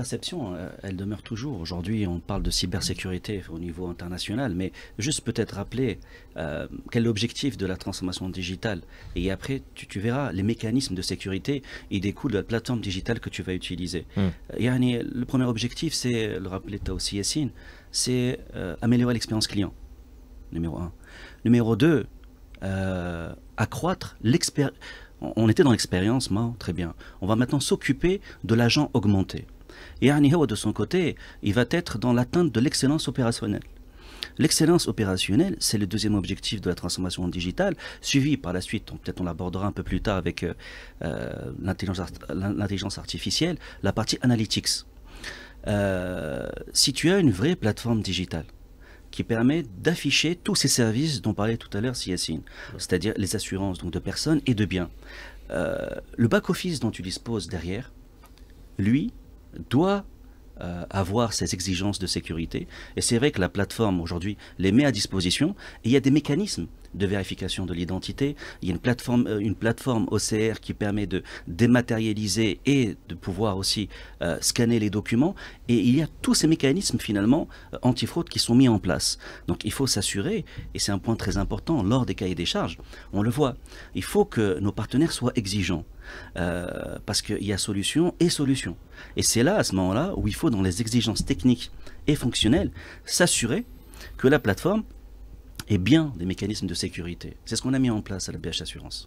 perception, elle demeure toujours. Aujourd'hui, on parle de cybersécurité au niveau international, mais juste peut-être rappeler quel est l'objectif de la transformation digitale. Et après, tu verras les mécanismes de sécurité et découlent de la plateforme digitale que tu vas utiliser. Yani, le premier objectif, c'est, le rappelait toi aussi Yassine, c'est améliorer l'expérience client, numéro un. Numéro deux, accroître l'expérience. On était dans l'expérience, très bien. On va maintenant s'occuper de l'agent augmenté. Et Anihawa, de son côté, il va être dans l'atteinte de l'excellence opérationnelle. L'excellence opérationnelle, c'est le deuxième objectif de la transformation digitale, suivi par la suite, peut-être on l'abordera un peu plus tard avec l'intelligence artificielle, la partie analytics. Si tu as une vraie plateforme digitale, qui permet d'afficher tous ces services dont parlait tout à l'heure Yassine, c'est-à-dire les assurances donc de personnes et de biens. Le back-office dont tu disposes derrière, lui, doit avoir ces exigences de sécurité. Et c'est vrai que la plateforme aujourd'hui les met à disposition et il y a des mécanismes de vérification de l'identité. Il y a une plateforme OCR qui permet de dématérialiser et de pouvoir aussi scanner les documents. Et il y a tous ces mécanismes finalement anti-fraude qui sont mis en place. Donc il faut s'assurer, et c'est un point très important lors des cahiers des charges, on le voit, il faut que nos partenaires soient exigeants. Parce qu'il y a solution et solution. Et c'est là, à ce moment-là, où il faut, dans les exigences techniques et fonctionnelles, s'assurer que la plateforme ait bien des mécanismes de sécurité. C'est ce qu'on a mis en place à la BH Assurance.